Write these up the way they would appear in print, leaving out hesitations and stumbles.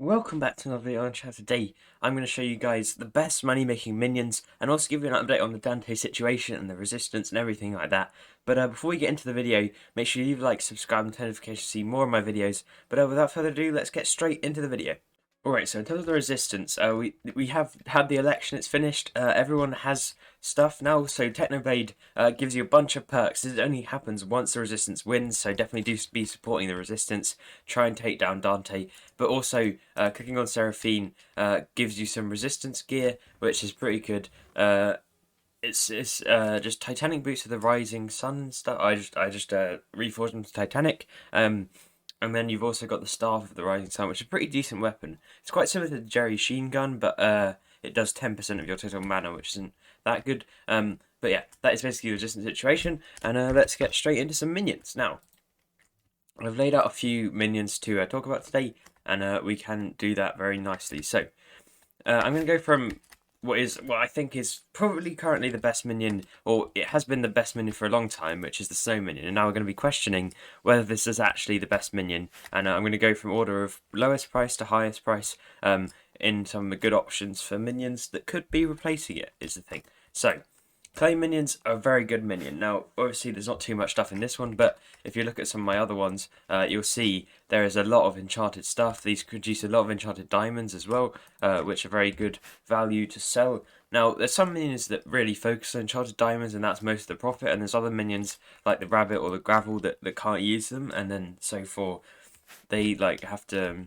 Welcome back to another video on chat. Today I'm going to show you guys the best money making minions and also give you an update on the Dante situation and the resistance and everything like that. But before we get into the video, make sure you leave a like, subscribe and turn notifications to see more of my videos. But without further ado, let's get straight into the video. Alright, so in terms of the resistance, we have had the election, it's finished, everyone has stuff now, so Technoblade gives you a bunch of perks. This only happens once the resistance wins, so definitely do be supporting the resistance, try and take down Dante, but also clicking on Seraphine gives you some resistance gear, which is pretty good. It's just Titanic boots with the rising sun stuff. I just reforged them to Titanic. And then you've also got the Staff of the Rising Sun, which is a pretty decent weapon. It's quite similar to the Jerry Sheen gun, but it does 10% of your total mana, which isn't that good. But yeah, that is basically the resistance situation, and let's get straight into some minions. Now, I've laid out a few minions to talk about today, and we can do that very nicely. So, I'm going to go from what I think is probably currently the best minion, or it has been the best minion for a long time, which is the Snow Minion. And now we're going to be questioning whether this is actually the best minion. And I'm going to go from order of lowest price to highest price in some of the good options for minions that could be replacing it, is the thing. So, Clay minions are a very good minion. Now, obviously, there's not too much stuff in this one, but if you look at some of my other ones, you'll see there is a lot of enchanted stuff. These produce a lot of enchanted diamonds as well, which are very good value to sell. Now, there's some minions that really focus on enchanted diamonds, and that's most of the profit, and there's other minions, like the rabbit or the gravel, that can't use them, and then so for they have to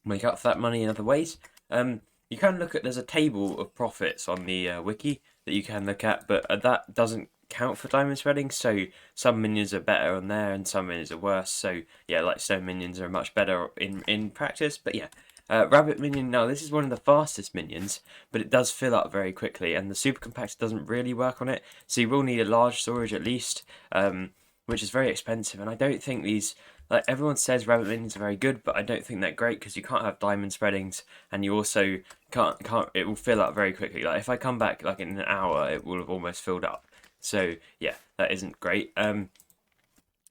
make up for that money in other ways. You can look at, there's a table of profits on the wiki that you can look at, but that doesn't count for diamond spreading, so some minions are better on there and some minions are worse. So yeah, like stone minions are much better in practice, but yeah. Rabbit minion, now this is one of the fastest minions, but it does fill up very quickly, and the super compactor doesn't really work on it, so you will need a large storage at least, which is very expensive, and I don't think these, like everyone says rabbit minions are very good, but I don't think they're great because you can't have diamond spreadings, and you also can't it will fill up very quickly. Like if I come back like in an hour, it will have almost filled up. So yeah, that isn't great. Then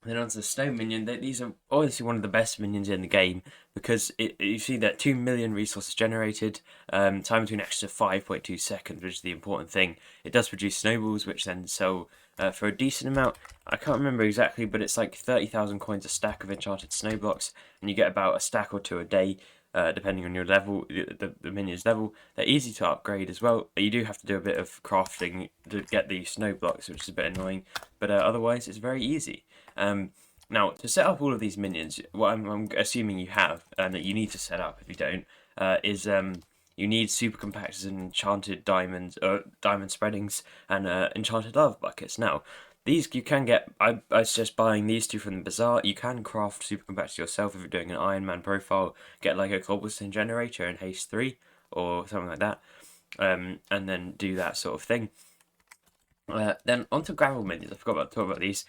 onto the Snow Minion, these are obviously one of the best minions in the game because you see that 2 million resources generated, time between actions of 5.2 seconds, which is the important thing. It does produce snowballs, which then sell for a decent amount. I can't remember exactly, but it's like 30,000 coins a stack of enchanted snow blocks, and you get about a stack or two a day. Depending on your level, the minion's level. They're easy to upgrade as well. You do have to do a bit of crafting to get the snow blocks, which is a bit annoying, but otherwise it's very easy. Now, to set up all of these minions, what I'm assuming you have, and that you need to set up if you don't, is you need super compactors and enchanted diamonds, diamond spreadings, and enchanted lava buckets. Now, these you can get, I suggest buying these two from the bazaar. You can craft super compactors yourself if you're doing an Iron Man profile, get like a cobblestone generator in haste 3 or something like that, and then do that sort of thing. Then onto gravel minions. I forgot about to talk about these.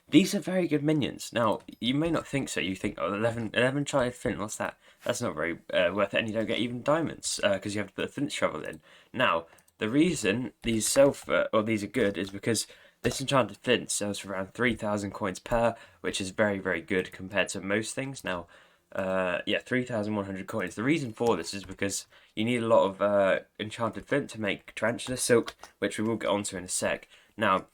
These are very good minions. Now you may not think so. You think, oh, 11 charted flint. What's that? That's not very worth it, and you don't get even diamonds because you have to put a flint shovel in. Now the reason these these are good is because this enchanted flint sells for around 3,000 coins per, which is very very good compared to most things. Now, yeah, 3,100 coins. The reason for this is because you need a lot of enchanted flint to make tarantula silk, which we will get onto in a sec. Now,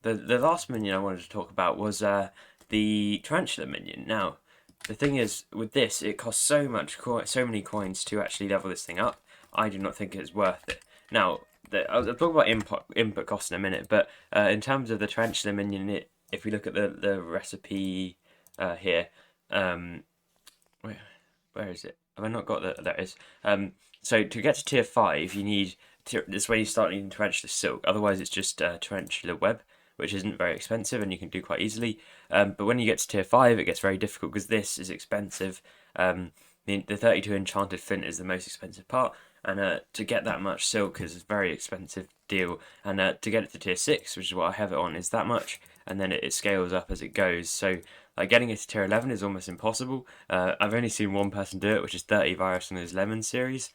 the last minion I wanted to talk about was the tarantula minion. Now, the thing is, with this, it costs so many coins to actually level this thing up. I do not think it's worth it. Now, I'll talk about input costs in a minute, but in terms of the tarantula minion, if we look at the recipe here, where is it? Have I not got that? There it is. So to get to tier 5, you need this way you start needing tarantula silk. Otherwise, it's just tarantula web, which isn't very expensive and you can do quite easily. But when you get to tier 5, it gets very difficult because this is expensive. The 32 enchanted flint is the most expensive part, and to get that much silk is a very expensive deal. And to get it to tier 6, which is what I have it on, is that much, and then it scales up as it goes. So getting it to tier 11 is almost impossible. I've only seen one person do it, which is 30 Virus on his Lemon series.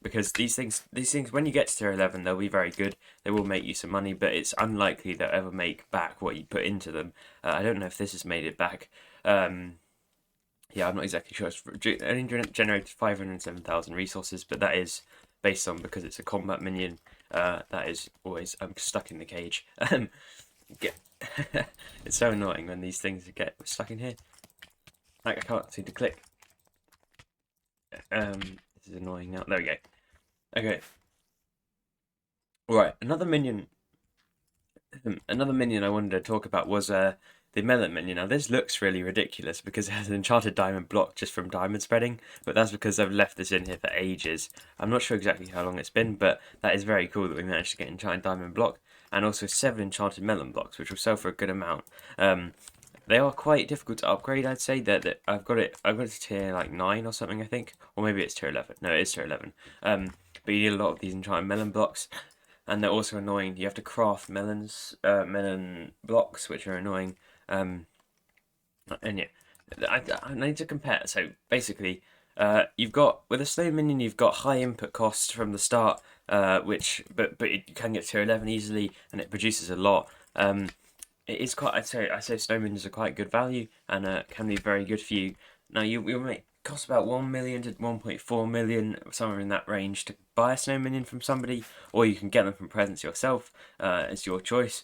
Because these things, when you get to tier 11, they'll be very good. They will make you some money, but it's unlikely they'll ever make back what you put into them. I don't know if this has made it back. Yeah, I'm not exactly sure. It only generated 507,000 resources, but that is based on, because it's a combat minion, that is always stuck in the cage. Get It's so annoying when these things get stuck in here. Like, I can't seem to click. This is annoying now. There we go. Okay. Right, another minion I wanted to talk about was the melon minion. Now this looks really ridiculous because it has an enchanted diamond block just from diamond spreading, but that's because I've left this in here for ages. I'm not sure exactly how long it's been, but that is very cool that we managed to get an enchanted diamond block, and also 7 enchanted melon blocks, which will sell for a good amount. They are quite difficult to upgrade, I'd say. That I've got it to tier like 9 or something, I think, or maybe it's tier 11. No, it is tier 11. But you need a lot of these enchanted melon blocks, and they're also annoying. You have to craft melon blocks, which are annoying. And yeah, I need to compare. So basically, you've got, with a snow minion, you've got high input costs from the start, which but you can get to 11 easily, and it produces a lot. It is quite. I say snow minions are quite good value, and can be very good for you. Now you may cost about 1 million to 1.4 million, somewhere in that range, to buy a snow minion from somebody, or you can get them from presents yourself. It's your choice.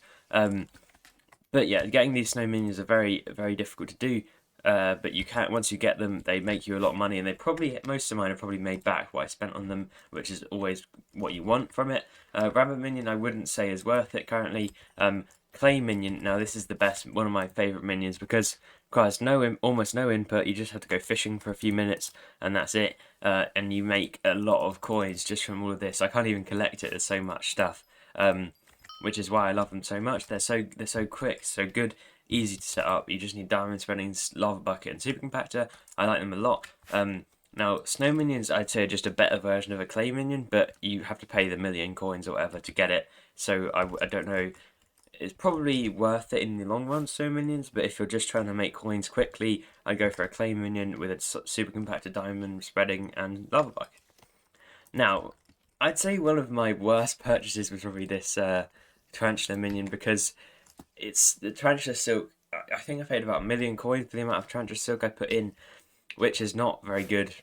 But yeah, getting these snow minions are very, very difficult to do. But you can, once you get them, they make you a lot of money, and they probably, most of mine are probably made back what I spent on them, which is always what you want from it. Rabbit minion I wouldn't say is worth it currently. Clay minion, now this is the best, one of my favourite minions, because it requires almost no input. You just have to go fishing for a few minutes, and that's it. And you make a lot of coins just from all of this. I can't even collect it. There's so much stuff. Which is why I love them so much. They're so quick, so good, easy to set up. You just need diamond spreading, lava bucket, and super compactor. I like them a lot. Now snow minions, I'd say, are just a better version of a clay minion, but you have to pay the 1,000,000 coins or whatever to get it. So I don't know. It's probably worth it in the long run, snow minions. But if you're just trying to make coins quickly, I'd go for a clay minion with a super compactor, diamond spreading, and lava bucket. Now, I'd say one of my worst purchases was probably this Tarantula Minion, because it's the Tarantula Silk. I think I paid about 1,000,000 coins for the amount of Tarantula Silk I put in, which is not very good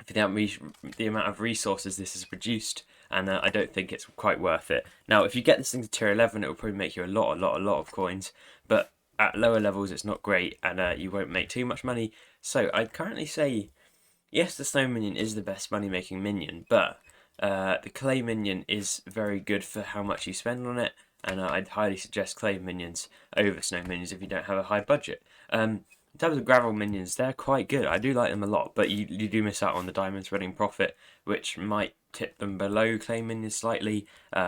for the amount of resources this has produced, and I don't think it's quite worth it. Now, if you get this thing to tier 11, it will probably make you a lot of coins, but at lower levels it's not great, and you won't make too much money. So I'd currently say, yes, the Snow Minion is the best money-making minion, but the Clay Minion is very good for how much you spend on it, and I'd highly suggest Clay Minions over Snow Minions if you don't have a high budget. In terms of Gravel Minions, they're quite good. I do like them a lot, but you do miss out on the diamond spreading profit, which might tip them below Clay Minions slightly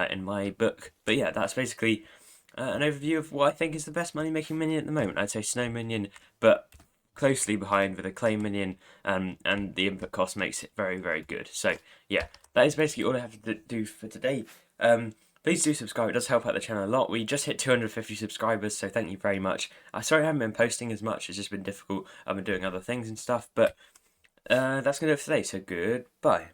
in my book. But yeah, that's basically an overview of what I think is the best money-making minion at the moment. I'd say Snow Minion, but closely behind with a clay minion, and the input cost makes it very, very good. So yeah, that is basically all I have to do for today. Please do subscribe, it does help out the channel a lot. We just hit 250 subscribers, so thank you very much. Sorry I haven't been posting as much, it's just been difficult. I've been doing other things and stuff, but that's going to do it for today, so goodbye.